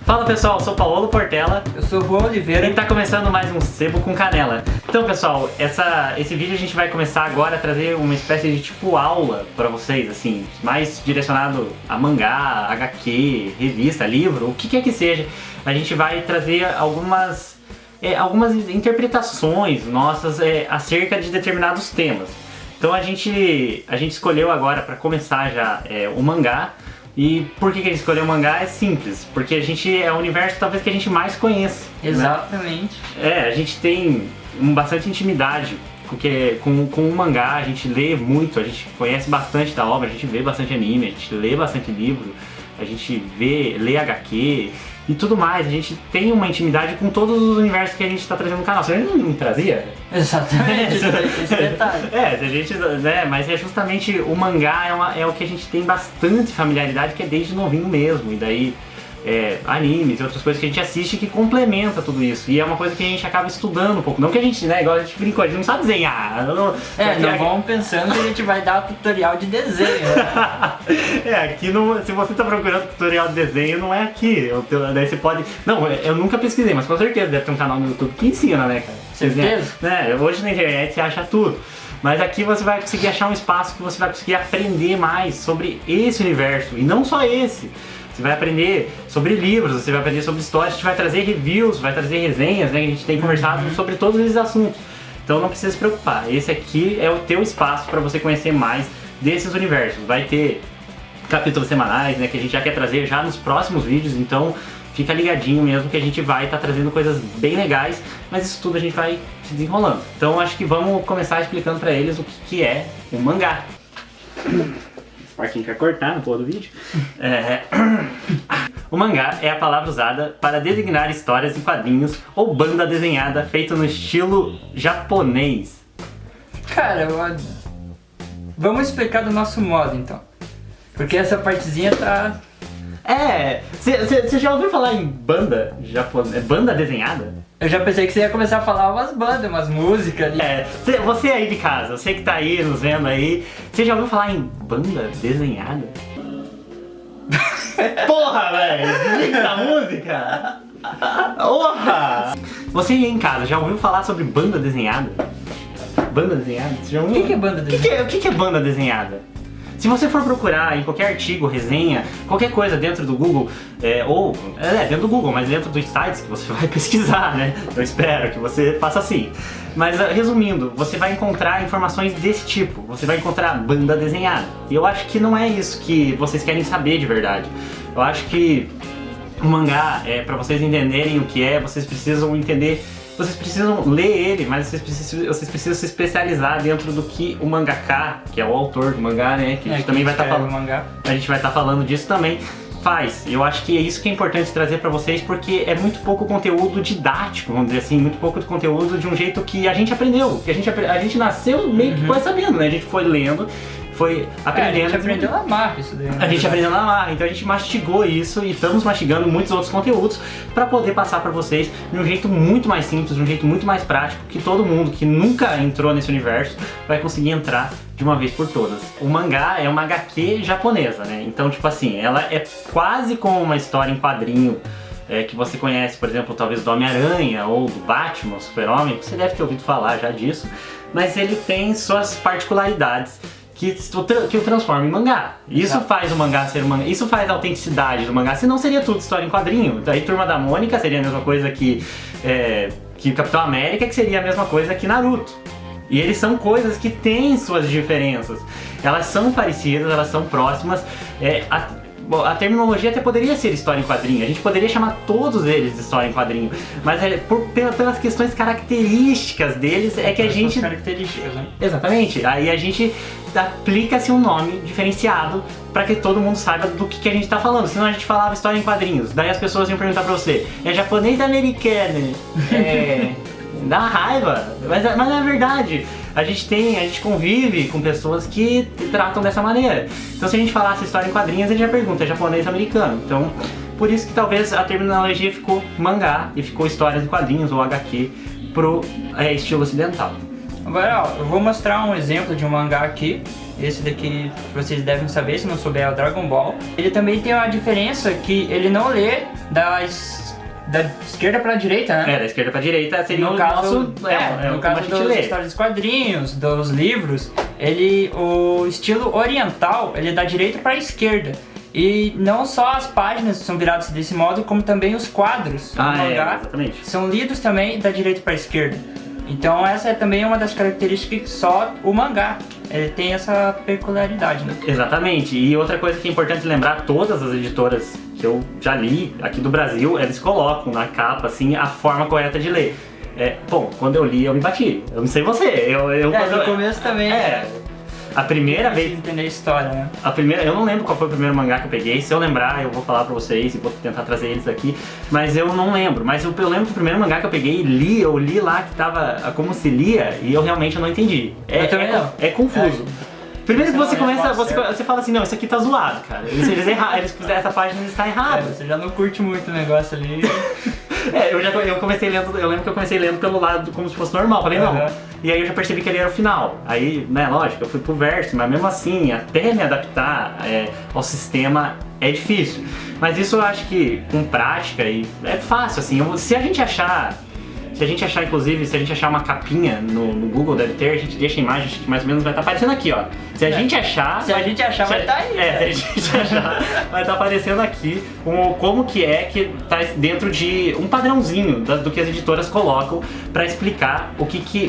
Fala pessoal, eu sou Paulo Portela. Eu sou o Juan Oliveira. E tá começando mais um Sebo com Canela. Então pessoal, esse vídeo a gente vai começar agora a trazer uma espécie de tipo aula pra vocês, assim, mais direcionado a mangá, HQ, revista, livro, o que quer que seja. A gente vai trazer algumas interpretações nossas acerca de determinados temas. Então a gente escolheu agora para começar já o mangá. E por que a gente escolheu o mangá? É simples, porque a gente é o universo talvez que a gente mais conheça. Exatamente. Né? A gente tem bastante intimidade com o mangá, a gente lê muito, a gente conhece bastante da obra, a gente vê bastante anime, a gente lê bastante livro, a gente lê HQ e tudo mais. A gente tem uma intimidade com todos os universos que a gente está trazendo no canal. Você não trazia? Exatamente, esse detalhe. A gente, né, mas é justamente o mangá é o que a gente tem bastante familiaridade, que é desde novinho mesmo. E daí animes e outras coisas que a gente assiste que complementa tudo isso. E é uma coisa que a gente acaba estudando um pouco. Não que a gente, né, igual a gente brincou, a gente não sabe desenhar. Não vamos pensando que a gente vai dar tutorial de desenho. Né? Aqui se você tá procurando tutorial de desenho, não é aqui. Daí você pode... Não, eu nunca pesquisei, mas com certeza deve ter um canal no YouTube que ensina, né, cara? Certeza? Né? Hoje na internet você acha tudo. Mas aqui você vai conseguir achar um espaço que você vai conseguir aprender mais sobre esse universo. E não só esse. Você vai aprender sobre livros, você vai aprender sobre histórias, a gente vai trazer reviews, vai trazer resenhas, né? A gente tem conversado sobre todos esses assuntos. Então não precisa se preocupar, esse aqui é o teu espaço para você conhecer mais desses universos. Vai ter capítulos semanais, né? Que a gente já quer trazer já nos próximos vídeos, então fica ligadinho mesmo que a gente vai estar trazendo coisas bem legais, mas isso tudo a gente vai se desenrolando. Então acho que vamos começar explicando para eles o que é o mangá. Marquinhos quer cortar no pôr do vídeo. O mangá é a palavra usada para designar histórias em quadrinhos ou banda desenhada feita no estilo japonês. Cara, vamos explicar do nosso modo então. Porque essa partezinha tá... Você já ouviu falar em banda japonesa? Banda desenhada? Eu já pensei que você ia começar a falar umas bandas, umas músicas ali. Você aí de casa, você que tá aí nos vendo aí, você já ouviu falar em banda desenhada? Porra, velho! Desliga essa música! Porra! Você aí em casa, já ouviu falar sobre banda desenhada? Banda desenhada? Você já ouviu? O que é banda desenhada? O que é banda desenhada? Se você for procurar em qualquer artigo, resenha, qualquer coisa dentro do Google, dentro do Google, mas dentro dos sites que você vai pesquisar, né? Eu espero que você faça assim. Mas resumindo, você vai encontrar informações desse tipo, você vai encontrar banda desenhada. E eu acho que não é isso que vocês querem saber de verdade. Eu acho que o mangá, para vocês entenderem o que é, vocês precisam entender... Vocês precisam ler ele, mas vocês precisam se especializar dentro do que o mangaka, que é o autor do mangá, né? Que a gente também vai estar falando. A gente vai estar falando disso também. Faz. Eu acho que é isso que é importante trazer pra vocês, porque é muito pouco conteúdo didático, vamos dizer assim, muito pouco de conteúdo de um jeito que a gente aprendeu, que a gente nasceu meio que quase sabendo, né? A gente foi lendo, foi aprendendo. A gente aprendeu na marra isso daí. A gente aprendeu na marra, então a gente mastigou isso e estamos mastigando muitos outros conteúdos para poder passar para vocês de um jeito muito mais simples, de um jeito muito mais prático, que todo mundo que nunca entrou nesse universo vai conseguir entrar de uma vez por todas. O mangá é uma HQ japonesa, né? Então, tipo assim, ela é quase como uma história em quadrinho que você conhece, por exemplo, talvez do Homem-Aranha ou do Batman, Super-Homem, você deve ter ouvido falar já disso, mas ele tem suas particularidades que o transforma em mangá. Isso faz o mangá ser um mangá, isso faz a autenticidade do mangá, senão seria tudo história em quadrinho. Daí Turma da Mônica seria a mesma coisa que Capitão América, que seria a mesma coisa que Naruto. E eles são coisas que têm suas diferenças. Elas são parecidas, elas são próximas. A terminologia até poderia ser história em quadrinho, a gente poderia chamar todos eles de história em quadrinho, mas pelas questões características deles é que a gente... características, né? Exatamente, aí a gente aplica-se um nome diferenciado para que todo mundo saiba do que a gente tá falando, senão a gente falava história em quadrinhos, daí as pessoas iam perguntar pra você, é japonês ou americano? Dá raiva, mas não é verdade. A gente convive com pessoas que tratam dessa maneira. Então se a gente falasse história em quadrinhos, a gente já pergunta, é japonês ou americano? Então, por isso que talvez a terminologia ficou mangá e ficou histórias em quadrinhos ou HQ pro estilo ocidental. Agora, ó, eu vou mostrar um exemplo de um mangá aqui, esse daqui vocês devem saber, se não souber é o Dragon Ball. Ele também tem uma diferença que ele não lê da esquerda pra direita, né? Da esquerda pra direita seria no o caso, nosso... no caso das histórias dos quadrinhos, dos livros, o estilo oriental, ele é da direita pra esquerda. E não só as páginas são viradas desse modo, como também os quadros do mangá são lidos também da direita para a esquerda. Então essa é também uma das características que só o mangá tem essa peculiaridade, né? Exatamente. E outra coisa que é importante lembrar, todas as editoras que eu já li aqui do Brasil, eles colocam na capa assim a forma correta de ler. Bom, quando eu li eu me bati. Eu não sei você. No começo também. A primeira vez... entender a história, né? Eu não lembro qual foi o primeiro mangá que eu peguei. Se eu lembrar, eu vou falar pra vocês e vou tentar trazer eles aqui. Mas eu não lembro. Mas eu lembro que o primeiro mangá que eu peguei eu li lá que tava como se lia e eu realmente não entendi. É confuso. Primeiro que você começa, você fala assim, não, isso aqui tá zoado, cara. Eles fizeram essa página está errada. Você já não curte muito o negócio ali. Eu lembro que eu comecei lendo pelo lado como se fosse normal, falei não. E aí eu já percebi que ele era o final. Aí, né, lógico, eu fui pro verso, mas mesmo assim, até me adaptar ao sistema é difícil. Mas isso eu acho que com prática é fácil, assim, se a gente achar, inclusive, se a gente achar uma capinha no Google, deve ter, a gente deixa a imagem, acho que mais ou menos vai estar aparecendo aqui, ó. Se a gente achar, vai estar aí. Se a gente achar, vai estar aparecendo aqui como que tá dentro de um padrãozinho do que as editoras colocam para explicar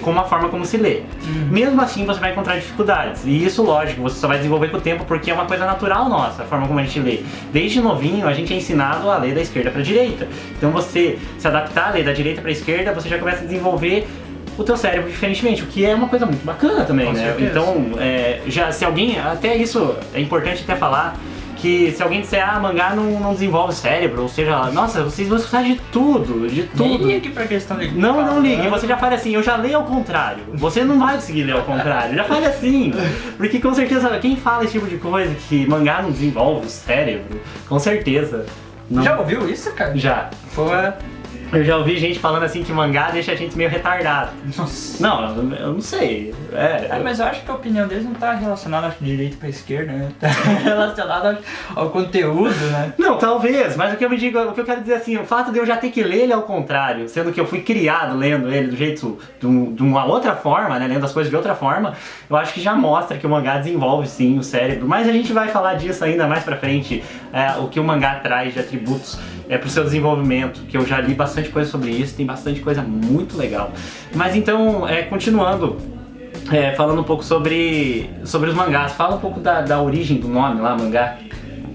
como a forma como se lê. Mesmo assim, você vai encontrar dificuldades. E isso, lógico, você só vai desenvolver com o tempo porque é uma coisa natural nossa, a forma como a gente lê. Desde novinho, a gente é ensinado a ler da esquerda para a direita. Então você se adaptar a ler da direita para a esquerda, você já começa a desenvolver o teu cérebro diferentemente, o que é uma coisa muito bacana também, né? Certeza. Então, se alguém, até isso é importante até falar, que se alguém disser, mangá não desenvolve o cérebro, ou seja, nossa, vocês vão escutar de tudo. Nem ligue pra questão de... Não ligue, você já fala assim, eu já leio ao contrário. Você não vai conseguir ler ao contrário, já fale assim. Porque com certeza, quem fala esse tipo de coisa, que mangá não desenvolve o cérebro, com certeza. Não. Já ouviu isso, cara? Já. Eu já ouvi gente falando assim que mangá deixa a gente meio retardado. Nossa. Não, eu não sei. Mas eu acho que a opinião deles não tá relacionada de direita pra esquerda, né? Tá relacionada ao conteúdo, né? Não, talvez, mas o que eu quero dizer assim, o fato de eu já ter que ler ele ao contrário, sendo que eu fui criado lendo ele do jeito, de uma outra forma, né, lendo as coisas de outra forma, eu acho que já mostra que o mangá desenvolve sim o cérebro, mas a gente vai falar disso ainda mais pra frente, o que o mangá traz de atributos pro seu desenvolvimento, que eu já li bastante coisa sobre isso, tem bastante coisa muito legal. Mas então, continuando, falando um pouco sobre os mangás, fala um pouco da origem do nome lá, mangá.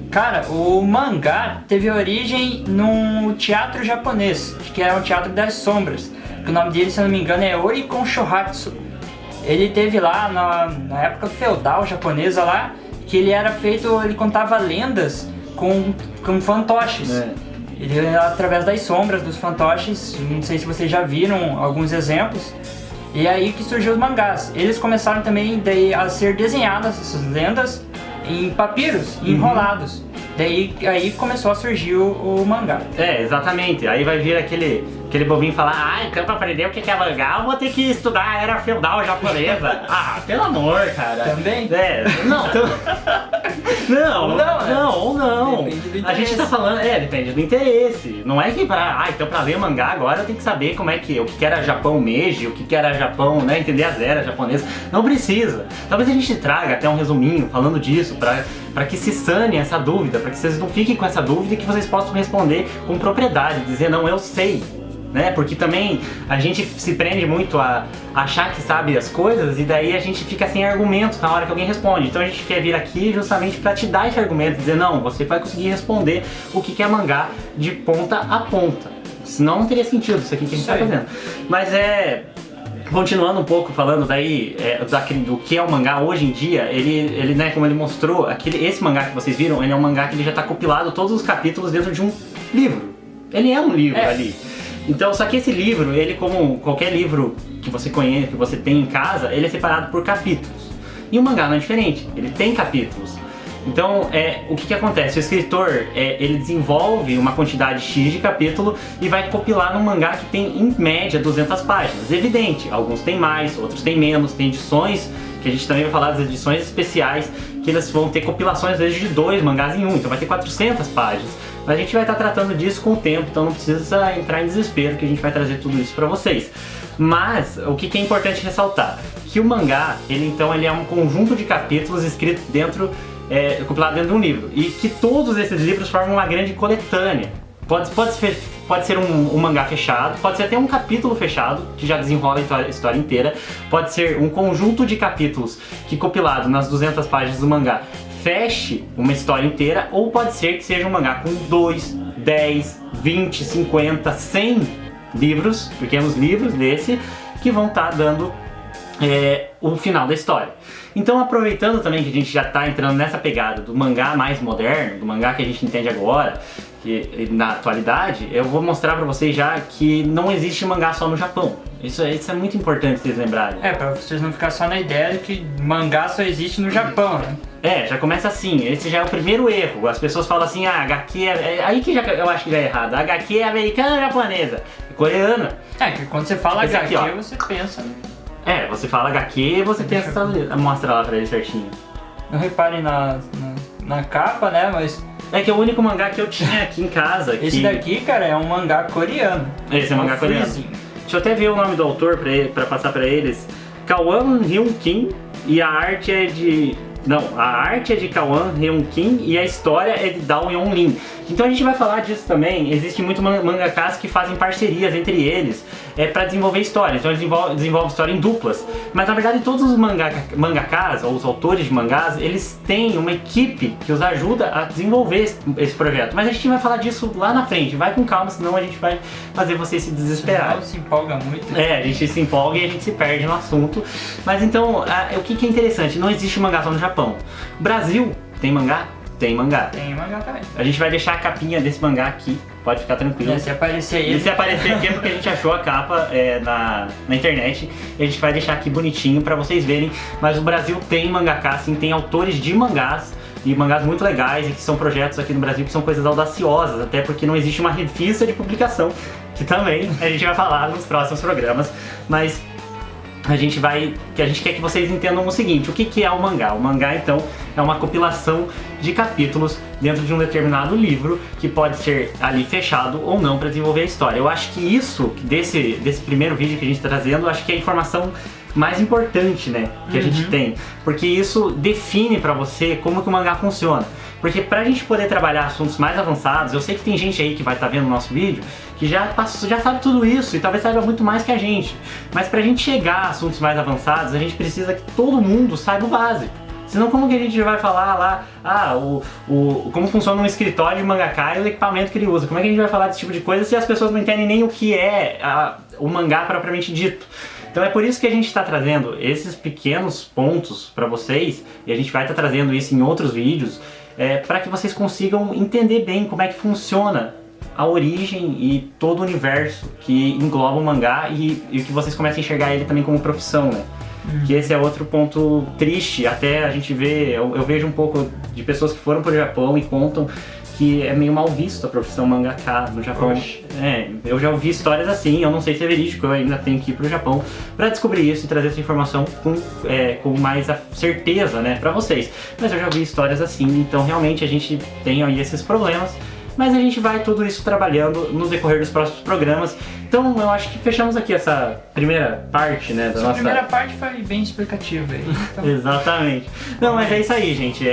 Cara, o mangá teve origem num teatro japonês, que era um teatro das sombras, que o nome dele, se eu não me engano, é Orikon Shohatsu. Ele teve lá na época feudal japonesa lá, que ele contava lendas com fantoches. Ele, através das sombras dos fantoches, não sei se vocês já viram alguns exemplos, e aí que surgiu os mangás. Eles começaram também a ser desenhadas essas lendas em papiros, enrolados. Aí começou a surgir o mangá. Exatamente. Aí vai vir aquele bobinho falar, então pra aprender o que é mangá, eu vou ter que estudar a era feudal japonesa. Pelo amor, cara. Também? Não. Depende do interesse. A gente tá falando, depende do interesse. Não é que então pra ler mangá agora eu tenho que saber o que era Japão Meiji, o que era Japão, né, entender as eras japonesas. Não precisa. Talvez a gente traga até um resuminho falando disso, pra que se sane essa dúvida, pra que vocês não fiquem com essa dúvida e que vocês possam responder com propriedade, dizer, não, eu sei. Né? Porque também a gente se prende muito a achar que sabe as coisas e daí a gente fica sem argumento na hora que alguém responde. Então a gente quer vir aqui justamente para te dar esse argumento, dizer, não, você vai conseguir responder o que é mangá de ponta a ponta. Senão não teria sentido isso aqui que a gente está fazendo. Mas continuando um pouco, falando daí do que é o mangá hoje em dia, ele né, como ele mostrou, esse mangá que vocês viram, ele é um mangá que ele já está compilado todos os capítulos dentro de um livro. Ele é um livro ali. Então, só que esse livro, ele como qualquer livro que você conhece, que você tem em casa, ele é separado por capítulos. E o mangá não é diferente, ele tem capítulos. Então, o que acontece? O escritor, ele desenvolve uma quantidade X de capítulo e vai compilar num mangá que tem, em média, 200 páginas. Evidente, alguns têm mais, outros têm menos, tem edições que a gente também vai falar das edições especiais, que elas vão ter compilações às vezes de 2 mangás em um, então vai ter 400 páginas. Mas a gente vai estar tratando disso com o tempo, então não precisa entrar em desespero que a gente vai trazer tudo isso para vocês. Mas o que é importante ressaltar? Que o mangá, ele é um conjunto de capítulos escritos compilado dentro de um livro. E que todos esses livros formam uma grande coletânea. Pode ser um mangá fechado, pode ser até um capítulo fechado, que já desenrola a história inteira. Pode ser um conjunto de capítulos que, compilado nas 200 páginas do mangá, feche uma história inteira, ou pode ser que seja um mangá com 2, 10, 20, 50, 100 livros, pequenos livros desse, que vão estar dando o final da história. Então, aproveitando também que a gente já está entrando nessa pegada do mangá mais moderno, do mangá que a gente entende agora, que na atualidade, eu vou mostrar pra vocês já que não existe mangá só no Japão. Isso é muito importante vocês lembrarem. Pra vocês não ficarem só na ideia de que mangá só existe no Japão, né? Já começa assim, esse já é o primeiro erro. As pessoas falam assim, HQ aí que eu acho que já é errado. A HQ é americana ou japonesa? É coreana. Que quando você fala esse HQ, aqui, você pensa... você fala HQ e você pensa... Mostra lá pra ele certinho. Não reparem na capa, né, mas... É que é o único mangá que eu tinha aqui em casa. Esse daqui, cara, é um mangá coreano. Esse é um mangá coreano. Freezing. Deixa eu até ver o nome do autor pra passar pra eles. Kawan Hyun-Kim, e a arte é de... a arte é de Kawan Hyun-Kim e a história é de Dao Yeon-Lin. Então a gente vai falar disso também. Existem muitos mangakas que fazem parcerias entre eles para desenvolver histórias. Então eles desenvolvem história em duplas. Mas na verdade todos os mangakas, ou os autores de mangás, eles têm uma equipe que os ajuda a desenvolver esse projeto. Mas a gente vai falar disso lá na frente. Vai com calma, senão a gente vai fazer você se desesperar. Não se empolga muito. A gente se empolga e a gente se perde no assunto. Mas então, o que é interessante? Não existe mangá só no Japão. Brasil tem mangá? Tem mangá. Tem mangá também. A gente vai deixar a capinha desse mangá aqui, pode ficar tranquilo. Se aparecer aí. Se aparecer aqui é porque a gente achou a capa na internet. E a gente vai deixar aqui bonitinho pra vocês verem. Mas o Brasil tem mangaká, sim, tem autores de mangás. E mangás muito legais e que são projetos aqui no Brasil que são coisas audaciosas, até porque não existe uma revista de publicação, que também a gente vai falar nos próximos programas. Mas a gente quer que vocês entendam o seguinte: o que é o mangá? O mangá, então, é uma compilação de capítulos dentro de um determinado livro que pode ser ali fechado ou não para desenvolver a história. Eu acho que isso, desse primeiro vídeo que a gente está trazendo, eu acho que é a informação mais importante, né, que a gente tem, porque isso define pra você como que o mangá funciona. Porque pra gente poder trabalhar assuntos mais avançados, eu sei que tem gente aí que vai estar vendo o nosso vídeo que já sabe tudo isso e talvez saiba muito mais que a gente. Mas pra gente chegar a assuntos mais avançados, a gente precisa que todo mundo saiba o básico. Senão como que a gente vai falar lá, como funciona um escritório de mangaká e o equipamento que ele usa? Como é que a gente vai falar desse tipo de coisa se as pessoas não entendem nem o que é o mangá propriamente dito? Então é por isso que a gente está trazendo esses pequenos pontos para vocês, e a gente vai estar trazendo isso em outros vídeos, para que vocês consigam entender bem como é que funciona a origem e todo o universo que engloba o mangá e que vocês comecem a enxergar ele também como profissão, né? Que esse é outro ponto triste, até a gente vê, eu vejo um pouco de pessoas que foram pro Japão e contam que é meio mal visto a profissão mangaká no Japão. Eu já ouvi histórias assim, eu não sei se é verídico, eu ainda tenho que ir pro Japão para descobrir isso e trazer essa informação com mais certeza, né, pra vocês. Mas eu já ouvi histórias assim, então realmente a gente tem aí esses problemas. Mas a gente vai tudo isso trabalhando no decorrer dos próximos programas. Então eu acho que fechamos aqui essa primeira parte, né, da nossa... A primeira parte foi bem explicativa aí. Então... Exatamente. Não, mas é isso aí, gente.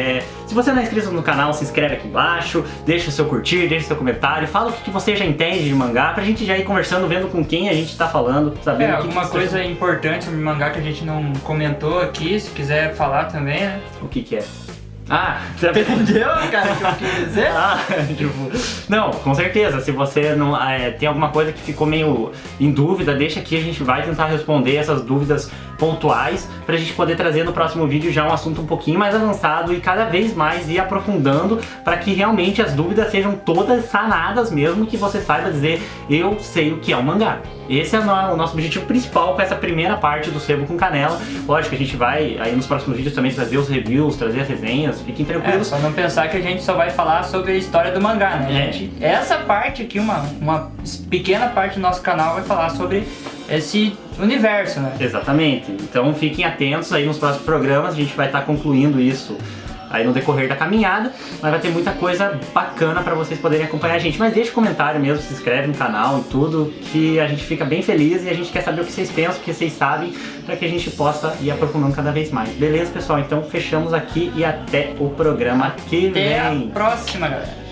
Se você não é inscrito no canal, se inscreve aqui embaixo, deixa o seu curtir, deixa o seu comentário, fala o que você já entende de mangá, pra gente já ir conversando, vendo com quem a gente tá falando, sabendo alguma coisa importante sobre mangá que a gente não comentou aqui, se quiser falar também, né? O que é? Você entendeu, cara, o que eu quis dizer? Não, com certeza, se você não tem alguma coisa que ficou meio em dúvida, deixa aqui, a gente vai tentar responder essas dúvidas pontuais pra gente poder trazer no próximo vídeo já um assunto um pouquinho mais avançado e cada vez mais ir aprofundando para que realmente as dúvidas sejam todas sanadas mesmo, que você saiba dizer, eu sei o que é um mangá. Esse é o nosso objetivo principal com essa primeira parte do Sebo com Canela. Lógico que a gente vai aí nos próximos vídeos também trazer os reviews, trazer as resenhas, fiquem tranquilos. Só não pensar que a gente só vai falar sobre a história do mangá, né? Essa parte aqui, uma pequena parte do nosso canal vai falar sobre esse universo, né? Exatamente. Então fiquem atentos aí nos próximos programas, a gente vai estar concluindo isso aí no decorrer da caminhada, mas vai ter muita coisa bacana para vocês poderem acompanhar a gente. Mas deixa comentário mesmo, se inscreve no canal e tudo, que a gente fica bem feliz e a gente quer saber o que vocês pensam, o que vocês sabem, para que a gente possa ir aprofundando cada vez mais. Beleza, pessoal? Então fechamos aqui e até o programa que vem. Até a próxima, galera.